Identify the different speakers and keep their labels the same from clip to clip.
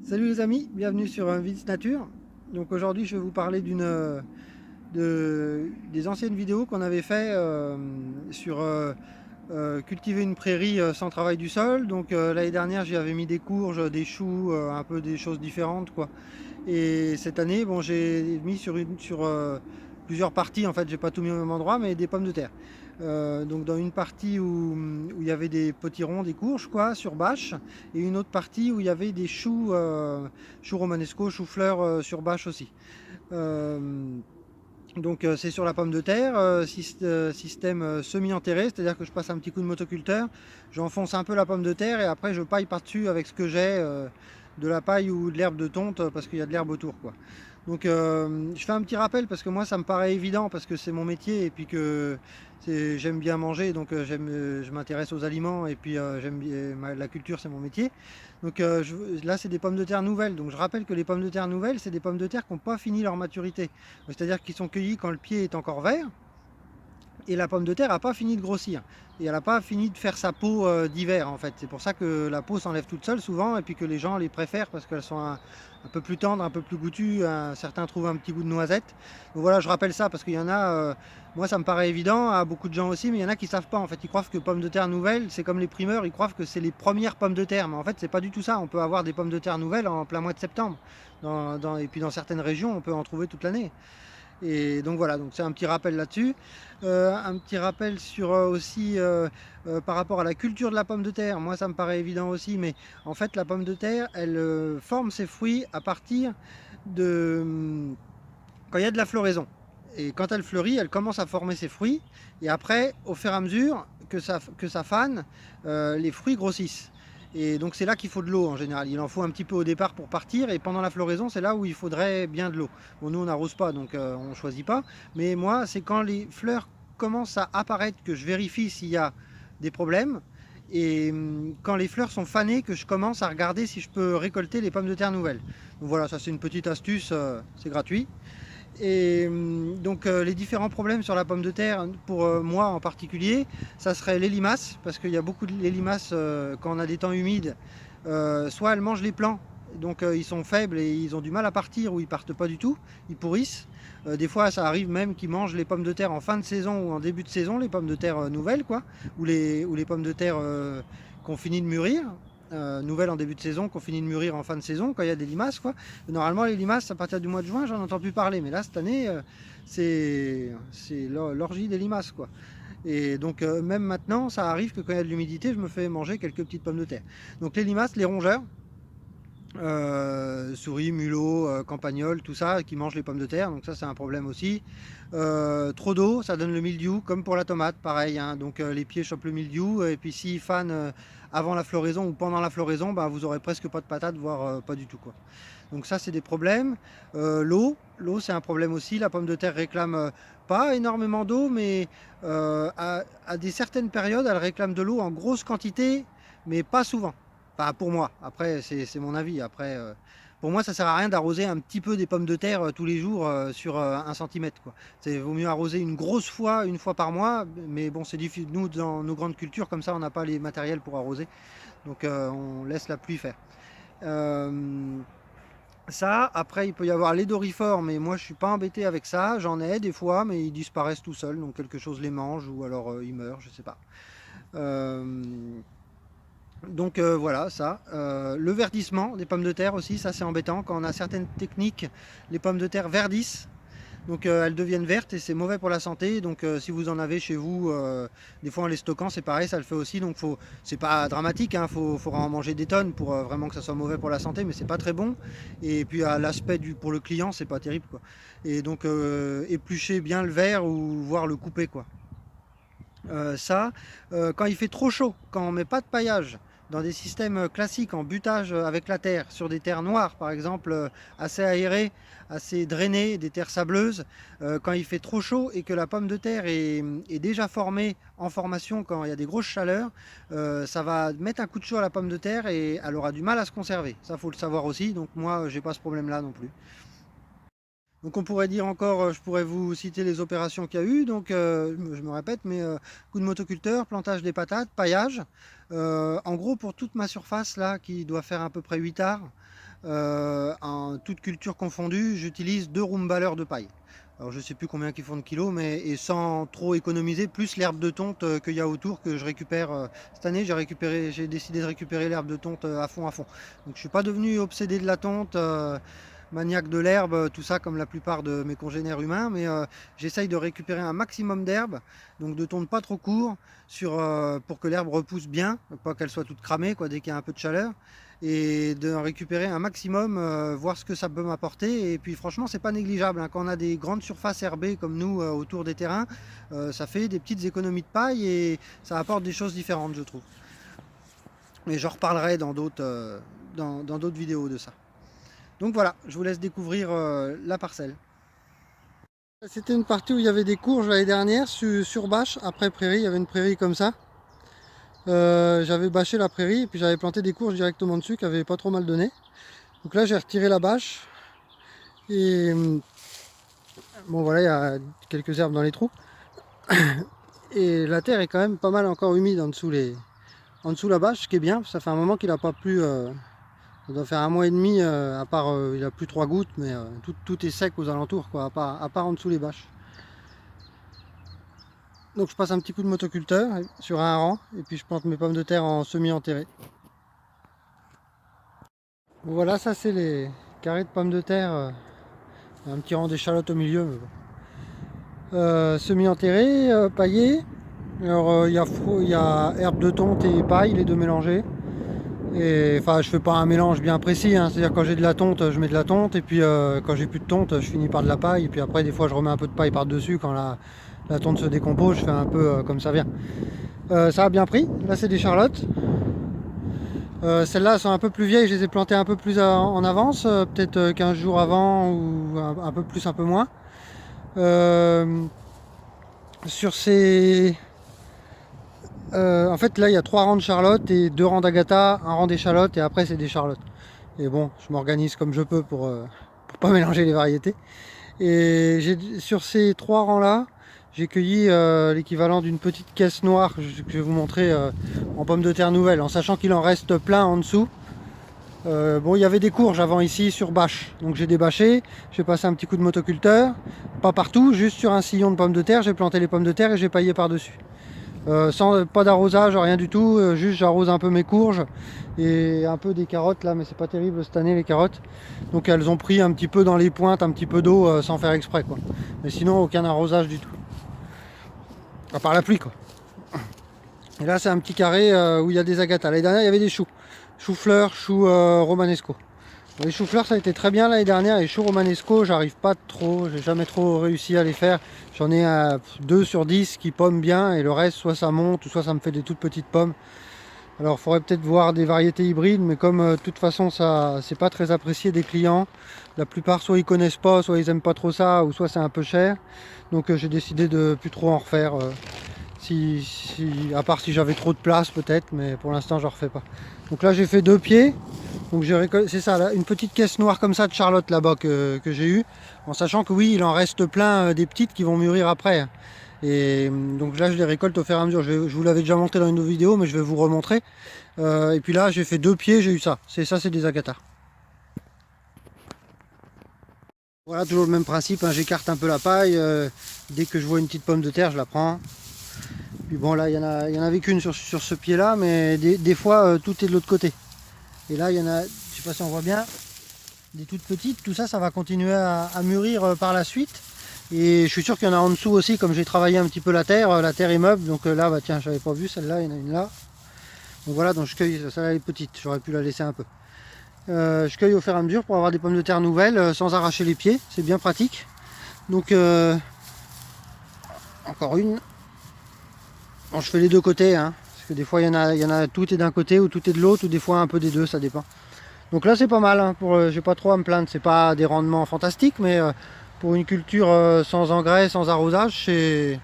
Speaker 1: Salut les amis, bienvenue sur Vids Nature. Donc aujourd'hui je vais vous parler des anciennes vidéos qu'on avait fait sur cultiver une prairie sans travail du sol. Donc l'année dernière j'y avais mis des courges, des choux, un peu des choses différentes quoi. Et cette année bon j'ai mis sur plusieurs parties, en fait j'ai pas tout mis au même endroit, mais des pommes de terre. Donc dans une partie où il y avait des potirons, des courges quoi, sur bâche, et une autre partie où il y avait des choux, choux romanesco, choux-fleurs sur bâche aussi. Euh, donc c'est sur la pomme de terre, système semi-enterré, c'est-à-dire que je passe un petit coup de motoculteur, j'enfonce un peu la pomme de terre et après je paille par-dessus avec ce que j'ai, de la paille ou de l'herbe de tonte parce qu'il y a de l'herbe autour quoi. Donc je fais un petit rappel parce que moi ça me paraît évident parce que c'est mon métier et puis que j'aime bien manger, donc je m'intéresse aux aliments et puis j'aime bien la culture, c'est mon métier. Donc là c'est des pommes de terre nouvelles, donc je rappelle que les pommes de terre nouvelles c'est des pommes de terre qui n'ont pas fini leur maturité, c'est-à-dire qu'ils sont cueillis quand le pied est encore vert et la pomme de terre n'a pas fini de grossir. Et elle n'a pas fini de faire sa peau d'hiver en fait. C'est pour ça que la peau s'enlève toute seule souvent et puis que les gens les préfèrent parce qu'elles sont un peu plus tendres, un peu plus goûtues. Certains trouvent un petit goût de noisette. Donc voilà, je rappelle ça parce qu'il y en a, moi ça me paraît évident, à beaucoup de gens aussi, mais il y en a qui ne savent pas en fait. Ils croient que pommes de terre nouvelles, c'est comme les primeurs, ils croient que c'est les premières pommes de terre. Mais en fait, c'est pas du tout ça. On peut avoir des pommes de terre nouvelles en plein mois de septembre. Et puis dans certaines régions, on peut en trouver toute l'année. Et donc voilà, donc c'est un petit rappel là-dessus. Un petit rappel sur aussi par rapport à la culture de la pomme de terre. Moi, ça me paraît évident aussi, mais en fait, la pomme de terre, elle forme ses fruits à partir de quand il y a de la floraison. Et quand elle fleurit, elle commence à former ses fruits. Et après, au fur et à mesure que ça fane, les fruits grossissent. Et donc c'est là qu'il faut de l'eau en général. Il en faut un petit peu au départ pour partir. Et pendant la floraison, c'est là où il faudrait bien de l'eau. Bon, nous, on n'arrose pas, donc on ne choisit pas. Mais moi, c'est quand les fleurs commencent à apparaître que je vérifie s'il y a des problèmes. Et quand les fleurs sont fanées, que je commence à regarder si je peux récolter les pommes de terre nouvelles. Donc voilà, ça c'est une petite astuce, c'est gratuit. Et donc les différents problèmes sur la pomme de terre, pour moi en particulier, ça serait les limaces, parce qu'il y a beaucoup de les limaces quand on a des temps humides, soit elles mangent les plants, donc ils sont faibles et ils ont du mal à partir ou ils partent pas du tout, ils pourrissent. Des fois ça arrive même qu'ils mangent les pommes de terre en fin de saison ou en début de saison, les pommes de terre nouvelles quoi, ou les pommes de terre qu'on finit de mûrir. Nouvelles en début de saison, qu'on finit de mûrir en fin de saison, quand il y a des limaces quoi. Normalement, les limaces, à partir du mois de juin, j'en entends plus parler. Mais là, cette année, c'est l'orgie des limaces, quoi. Et donc, même maintenant, ça arrive que quand il y a de l'humidité, je me fais manger quelques petites pommes de terre. Donc, les limaces, les rongeurs, souris, mulots, campagnols, tout ça, qui mangent les pommes de terre. Donc, ça, c'est un problème aussi. Trop d'eau, ça donne le mildiou, comme pour la tomate, pareil, hein. Donc, les pieds chopent le mildiou. Et puis, s'ils fanent avant la floraison ou pendant la floraison, bah, vous aurez presque pas de patates, voire pas du tout, quoi. Donc ça, c'est des problèmes. L'eau, c'est un problème aussi. La pomme de terre réclame pas énormément d'eau, mais à des certaines périodes, elle réclame de l'eau en grosse quantité, mais pas souvent. Enfin, pour moi. Après, c'est mon avis. Après, pour moi, ça sert à rien d'arroser un petit peu des pommes de terre tous les jours sur 1 centimètre, quoi. C'est vaut mieux arroser une grosse fois, une fois par mois. Mais bon, c'est difficile. Nous, dans nos grandes cultures, comme ça, on n'a pas les matériels pour arroser. Donc, on laisse la pluie faire. Euh, Ça, après, il peut y avoir les dorifores, mais moi, je suis pas embêté avec ça. J'en ai des fois, mais ils disparaissent tout seuls, donc quelque chose les mange ou alors ils meurent, je sais pas. Euh, donc voilà, ça. Le verdissement des pommes de terre aussi, ça c'est embêtant. Quand on a certaines techniques, les pommes de terre verdissent. Donc elles deviennent vertes et c'est mauvais pour la santé. Donc si vous en avez chez vous, des fois en les stockant, c'est pareil, ça le fait aussi. Donc c'est pas dramatique, hein, faudra en manger des tonnes pour vraiment que ça soit mauvais pour la santé, mais c'est pas très bon. Et puis à l'aspect pour le client, c'est pas terrible quoi. Et donc éplucher bien le verre ou voir le couper quoi. Ça, quand il fait trop chaud, quand on met pas de paillage, dans des systèmes classiques en butage avec la terre, sur des terres noires par exemple, assez aérées, assez drainées, des terres sableuses, quand il fait trop chaud et que la pomme de terre est déjà formée en formation quand il y a des grosses chaleurs, ça va mettre un coup de chaud à la pomme de terre et elle aura du mal à se conserver. Ça, faut le savoir aussi. Donc moi, j'ai pas ce problème-là non plus. Donc on pourrait dire encore, je pourrais vous citer les opérations qu'il y a eu, donc je me répète, mais coup de motoculteur, plantage des patates, paillage. En gros, pour toute ma surface là, qui doit faire à peu près 8 arts, En toute culture confondue, j'utilise 2 rumbaleurs de paille. Alors je sais plus combien ils font de kilos, mais et sans trop économiser, plus l'herbe de tonte qu'il y a autour que je récupère. Cette année, j'ai décidé de récupérer l'herbe de tonte à fond à fond. Donc je suis pas devenu obsédé de la tonte, maniaque de l'herbe, tout ça comme la plupart de mes congénères humains, mais j'essaye de récupérer un maximum d'herbe, donc de tonte pas trop court, pour que l'herbe repousse bien, pas qu'elle soit toute cramée quoi, dès qu'il y a un peu de chaleur, et de récupérer un maximum, voir ce que ça peut m'apporter. Et puis franchement, c'est pas négligeable, hein. Quand on a des grandes surfaces herbées comme nous autour des terrains, ça fait des petites économies de paille et ça apporte des choses différentes, je trouve. Mais j'en reparlerai dans d'autres vidéos de ça. Donc voilà, je vous laisse découvrir la parcelle. C'était une partie où il y avait des courges l'année dernière sur bâche, après prairie, il y avait une prairie comme ça. J'avais bâché la prairie et puis j'avais planté des courges directement dessus qui n'avaient pas trop mal donné. Donc là j'ai retiré la bâche et bon voilà, il y a quelques herbes dans les trous. Et la terre est quand même pas mal encore humide en dessous la bâche, ce qui est bien. Ça fait un moment qu'il n'a pas plu. Ça doit faire un mois et demi, à part il a plus 3 gouttes, mais tout est sec aux alentours, quoi, à part en dessous les bâches. Donc je passe un petit coup de motoculteur sur un rang et puis je plante mes pommes de terre en semi-enterré. Voilà, ça c'est les carrés de pommes de terre, un petit rang d'échalotes au milieu, mais bon. Semi-enterré, paillé. Alors il y a herbe de tonte et paille, les deux mélangés. Et enfin, je fais pas un mélange bien précis, hein. C'est-à-dire quand j'ai de la tonte, je mets de la tonte, et puis quand j'ai plus de tonte, je finis par de la paille, et puis après des fois je remets un peu de paille par-dessus quand la tonte se décompose, je fais un peu comme ça vient. Ça a bien pris, là c'est des charlottes. Celles-là sont un peu plus vieilles, je les ai plantées un peu plus en avance, peut-être 15 jours avant, ou un peu plus, un peu moins. Sur ces... en fait là il y a 3 rangs de charlottes et 2 rangs d'agatha, un rang d'échalotes et après c'est des charlottes. Et bon, je m'organise comme je peux pour pas mélanger les variétés. Et sur ces 3 rangs là, j'ai cueilli l'équivalent d'une petite caisse noire que je vais vous montrer en pommes de terre nouvelles, en sachant qu'il en reste plein en dessous. Bon, il y avait des courges avant ici sur bâche, donc j'ai débâché, j'ai passé un petit coup de motoculteur, pas partout, juste sur un sillon de pommes de terre, j'ai planté les pommes de terre et j'ai paillé par dessus. Pas d'arrosage, rien du tout, juste j'arrose un peu mes courges et un peu des carottes là, mais c'est pas terrible cette année les carottes. Donc elles ont pris un petit peu dans les pointes, un petit peu d'eau sans faire exprès quoi. Mais sinon aucun arrosage du tout. À part la pluie quoi. Et là c'est un petit carré où il y a des agathas. L'année dernière il y avait des choux. Choux-fleurs, choux romanesco. Bon, les choux-fleurs ça a été très bien l'année dernière. Les choux romanesco j'arrive pas trop, j'ai jamais trop réussi à les faire. J'en ai 2 sur 10 qui pomment bien et le reste soit ça monte ou soit ça me fait des toutes petites pommes. Alors il faudrait peut-être voir des variétés hybrides, mais comme de toute façon ça c'est pas très apprécié des clients, la plupart soit ils connaissent pas, soit ils aiment pas trop ça, ou soit c'est un peu cher. Donc j'ai décidé de plus trop en refaire, à part si j'avais trop de place peut-être, mais pour l'instant j'en refais pas. Donc là j'ai fait 2 pieds, donc c'est ça, là, une petite caisse noire comme ça de Charlotte là-bas que j'ai eu, en sachant que oui il en reste plein des petites qui vont mûrir après. Et donc là je les récolte au fur et à mesure. Je vous l'avais déjà montré dans une autre vidéo, mais je vais vous remontrer. Et puis là j'ai fait 2 pieds, j'ai eu ça. C'est des agathas. Voilà, toujours le même principe, hein. J'écarte un peu la paille. Dès que je vois une petite pomme de terre, je la prends. Puis bon là il y en avait qu'une sur ce pied là, mais des fois tout est de l'autre côté. Et là il y en a, je sais pas si on voit bien, des toutes petites. Tout ça, ça va continuer à mûrir par la suite. Et je suis sûr qu'il y en a en dessous aussi, comme j'ai travaillé un petit peu la terre est meuble, donc là, bah tiens, j'avais pas vu celle-là, il y en a une là. Donc voilà, donc je cueille, celle-là elle est petite, j'aurais pu la laisser un peu. Je cueille au fur et à mesure pour avoir des pommes de terre nouvelles, sans arracher les pieds, c'est bien pratique. Donc, encore une. Bon, je fais les deux côtés, hein, parce que des fois, il y en a tout est d'un côté ou tout est de l'autre, ou des fois un peu des deux, ça dépend. Donc là, c'est pas mal, hein, j'ai pas trop à me plaindre, c'est pas des rendements fantastiques, mais pour une culture sans engrais, sans arrosage, c'est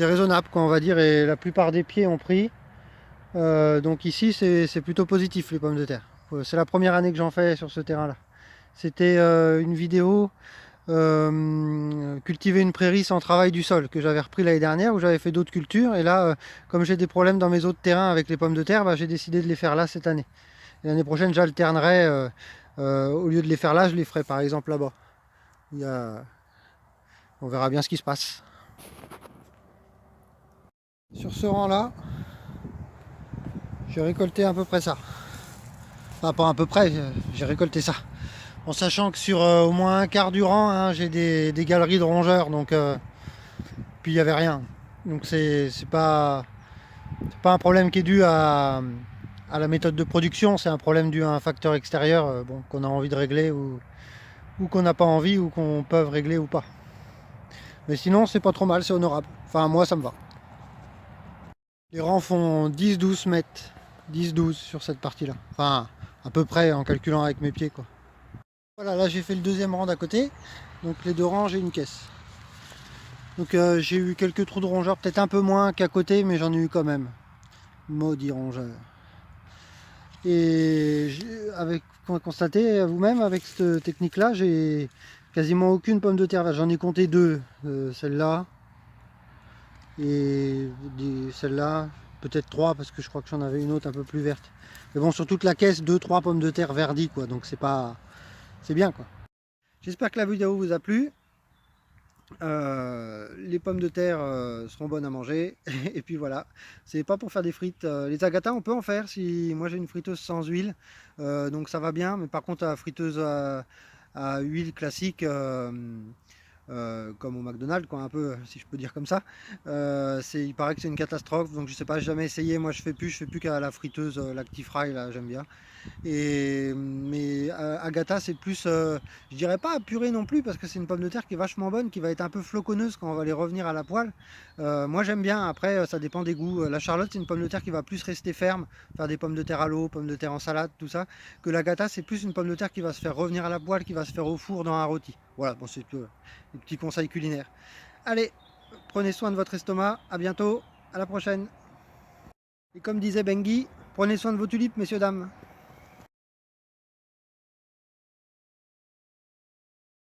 Speaker 1: raisonnable quoi, on va dire, et la plupart des pieds ont pris. Donc ici c'est plutôt positif les pommes de terre. C'est la première année que j'en fais sur ce terrain là. C'était une vidéo cultiver une prairie sans travail du sol que j'avais repris l'année dernière, où j'avais fait d'autres cultures, et là comme j'ai des problèmes dans mes autres terrains avec les pommes de terre, bah, j'ai décidé de les faire là cette année. L'année prochaine j'alternerai Au lieu de les faire là, je les ferai par exemple là-bas. On verra bien ce qui se passe. Sur ce rang-là, j'ai récolté à peu près ça. Enfin, pas à peu près, j'ai récolté ça. En sachant que sur au moins un quart du rang, hein, j'ai des galeries de rongeurs, donc puis il n'y avait rien. Donc c'est pas un problème qui est dû à la méthode de production, c'est un problème dû à un facteur extérieur bon, qu'on a envie de régler ou qu'on n'a pas envie ou qu'on peut régler ou pas. Mais sinon c'est pas trop mal, c'est honorable. Enfin moi ça me va. Les rangs font 10-12 mètres. 10-12 sur cette partie-là. Enfin à peu près en calculant avec mes pieds quoi. Voilà, là j'ai fait le deuxième rang d'à côté. Donc les deux rangs j'ai une caisse. Donc j'ai eu quelques trous de rongeurs, peut-être un peu moins qu'à côté, mais j'en ai eu quand même. Maudit rongeur. Et avec constaté vous-même avec cette technique-là, j'ai quasiment aucune pomme de terre verte. J'en ai compté deux, celle-là et celle-là, peut-être trois parce que je crois que j'en avais une autre un peu plus verte. Mais bon, sur toute la caisse, 2-3 pommes de terre verdies quoi. Donc c'est bien quoi. J'espère que la vidéo vous a plu. Les pommes de terre seront bonnes à manger et puis voilà, c'est pas pour faire des frites. Les agatas on peut en faire, si moi j'ai une friteuse sans huile, donc ça va bien, mais par contre la friteuse à huile classique, comme au McDonald's quoi, un peu si je peux dire comme ça, il paraît que c'est une catastrophe, donc je sais pas, j'ai jamais essayé. Moi je fais plus qu'à la friteuse l'Actifry là, j'aime bien. Mais Agatha, c'est plus, je dirais pas purée non plus, parce que c'est une pomme de terre qui est vachement bonne, qui va être un peu floconneuse quand on va les revenir à la poêle. Moi j'aime bien, après ça dépend des goûts. La Charlotte, c'est une pomme de terre qui va plus rester ferme, faire des pommes de terre à l'eau, pommes de terre en salade, tout ça. Que l'Agatha, c'est plus une pomme de terre qui va se faire revenir à la poêle, qui va se faire au four dans un rôti. Voilà, bon, c'est des petits conseils culinaires. Allez, prenez soin de votre estomac, à bientôt, à la prochaine. Et comme disait Bengi, prenez soin de vos tulipes, messieurs, dames.